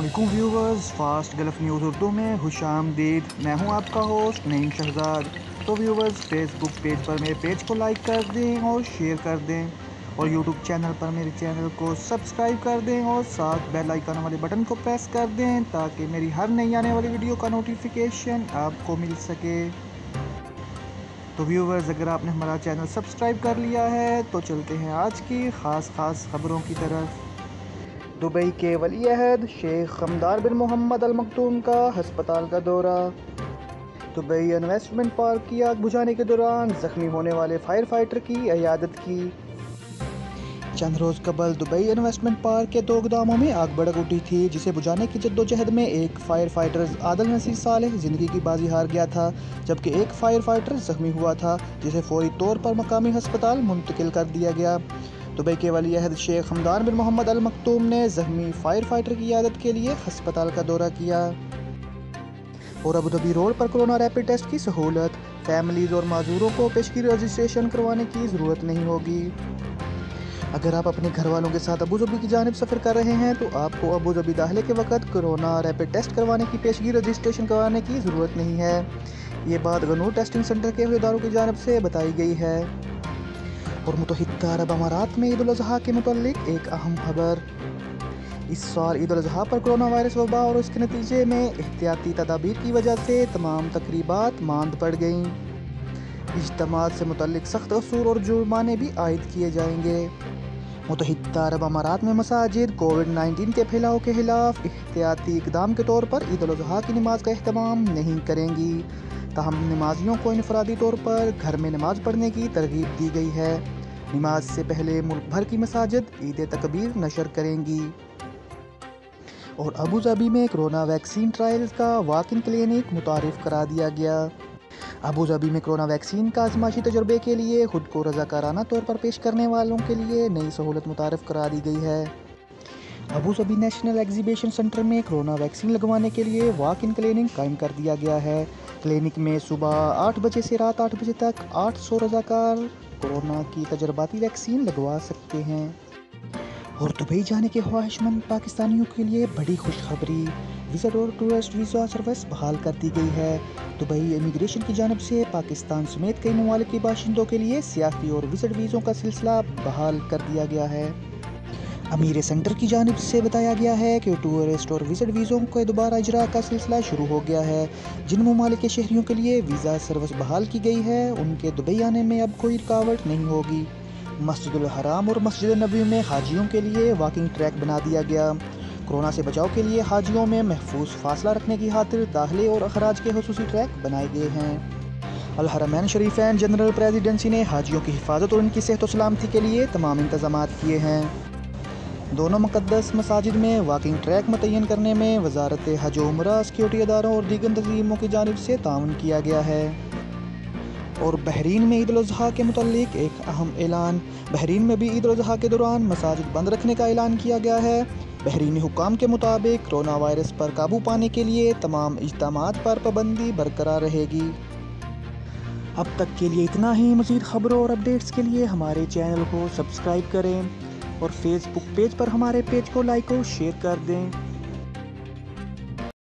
अस्सलामुअलैकुम viewers, fast gulf news Urdu में खुशामदीद। मैं हूं आपका होस्ट नईम शहजाद। तो व्यूवर्स, फेसबुक पेज पर मेरे पेज को लाइक कर दें और शेयर कर दें, और यूट्यूब चैनल पर मेरे चैनल को सब्सक्राइब कर दें और साथ बेल आइकन वाले बटन को प्रेस कर दें ताकि मेरी हर नई आने वाली वीडियो का नोटिफिकेशन आपको मिल सके। तो व्यूवर्स, अगर आपने हमारा चैनल सब्सक्राइब कर लिया है तो चलते हैं आज की ख़ास खबरों की तरफ। दुबई के वली अहद शेख हमदान बिन मोहम्मद अल मखदूम का हस्पताल का दौरा। दुबई इन्वेस्टमेंट पार्क की आग बुझाने के दौरान जख्मी होने वाले फायर फाइटर की इयादत की। चंद रोज़ कबल दुबई इन्वेस्टमेंट पार्क के 2 गोदामों में आग भड़क उठी थी, जिसे बुझाने की जद्दोजहद में एक फायर फाइटर आदिल नसीर सालेह ज़िंदगी की बाजी हार गया था, जबकि एक फायर फाइटर जख्मी हुआ था, जिसे फौरी तौर पर मकामी हस्पताल मुंतकिल कर दिया गया। दुबई के वली अहद शेख हमदान बिन मोहम्मद अल मखदूम ने जख्मी फायर फाइटर की इयादत के लिए हस्पताल का दौरा किया। और अबूधाबी रोड पर कोरोना रैपिड टेस्ट की सहूलत, फैमिलीज और माजूरों को पेशगी रजिस्ट्रेशन करवाने की ज़रूरत नहीं होगी। अगर आप अपने घर वालों के साथ अबूधाबी की जानिब सफ़र कर रहे हैं तो आपको अबूधाबी दाखिले के वक्त कोरोना रैपिड टेस्ट करवाने की पेशगी रजिस्ट्रेशन करवाने की ज़रूरत नहीं है। ये बात गनूर टेस्टिंग सेंटर के अहदेदारों की जानिब से बताई गई है। और मुत्तहिदा अरब अमारात में ईद उल अज़हा के मुताल्लिक एक अहम खबर। इस साल ईद उल अज़हा पर कोरोना वायरस वबा और उसके नतीजे में एहतियाती तदाबीर की वजह से तमाम तकरीबात मांद पड़ गईं। इज्तिमात से मुताल्लिक सख्त असूल और जुर्माने भी आयद किए जाएंगे। मुत्तहिदा अरब अमारात में मसाजिद कोविड-19 के फैलाव के खिलाफ एहतियाती इक़दाम के तौर पर ईद उल अज़हा की नमाज का एहतमाम नहीं करेंगी, ताहम नमाजियों को इनफरादी तौर पर घर में नमाज पढ़ने की तरगीब दी गई है। नमाज से पहले मुल्क भर की मसाजिद ईद तकबीर नशर करेंगी। और अबूधाबी में कोरोना वैक्सीन ट्रायल्स का वॉक इन क्लिनिक मुतारिफ करा दिया गया। अबूधाबी में कोरोना वैक्सीन का आजमाइशी तजुर्बे के लिए खुद को रज़ाकाराना तौर पर पेश करने वालों के लिए नई सहूलत मुतारिफ करा दी गई है। अबूधाबी नेशनल एग्जीबिशन सेंटर में कोरोना वैक्सीन लगवाने के लिए वॉक इन क्लिनिक कायम कर दिया गया है। क्लिनिक में सुबह 8 बजे से रात 8 बजे तक 800 रज़ाकार कोरोना की तजर्बाती वैक्सीन लगवा सकते हैं। और दुबई जाने के ख्वाहिशमंद पाकिस्तानियों के लिए बड़ी खुशखबरी, विज़िट और टूरिस्ट वीज़ा सर्विस बहाल कर दी गई है। दुबई इमिग्रेशन की जानिब से पाकिस्तान समेत कई ममालिक के बाशिंदों के लिए सियासी और विज़िट वीज़ों का सिलसिला बहाल कर दिया गया है। अमीर सेंटर की जानिब से बताया गया है कि टूरिस्ट और विज़िट वीज़ों के दोबारा इजरा का सिलसिला शुरू हो गया है। जिन ममालिक के शहरियों के लिए वीज़ा सर्विस बहाल की गई है, उनके दुबई आने में अब कोई रुकावट नहीं होगी। मस्जिदुल हराम और मस्जिद नबी में हाजियों के लिए वॉकिंग ट्रैक बना दिया गया। कोरोना से बचाव के लिए हाजियों में महफूज फासला रखने की खातिर दाखिले और अखराज के खुसूसी ट्रैक बनाए गए हैं। अल हरमैन शरीफैन जनरल प्रेसिडेंसी ने हाजियों की हिफाजत और उनकी सेहत और सलामती के लिए तमाम इंतजाम किए हैं। दोनों मुक़द्दस मसाजिद में वॉकिंग ट्रैक मुतय्यन करने में वजारत हज व उम्रा, सिक्योरिटी अदारों और दीगर तंजीमों की जानिब से ताउन किया गया है। और बहरीन में ईद उल अज़हा के मुताल्लिक एक अहम ऐलान। बहरीन में भी ईद उल अज़हा के दौरान मसाजिद बंद रखने का ऐलान किया गया है। बहरीनी हुक्काम के मुताबिक कोरोना वायरस पर काबू पाने के लिए तमाम इज्तिमात पर पाबंदी बरकरार रहेगी। अब तक के लिए इतना ही। मज़ीद खबरों और अपडेट्स के लिए हमारे चैनल को सब्सक्राइब करें और फेसबुक पेज पर हमारे पेज को लाइक और शेयर कर दें।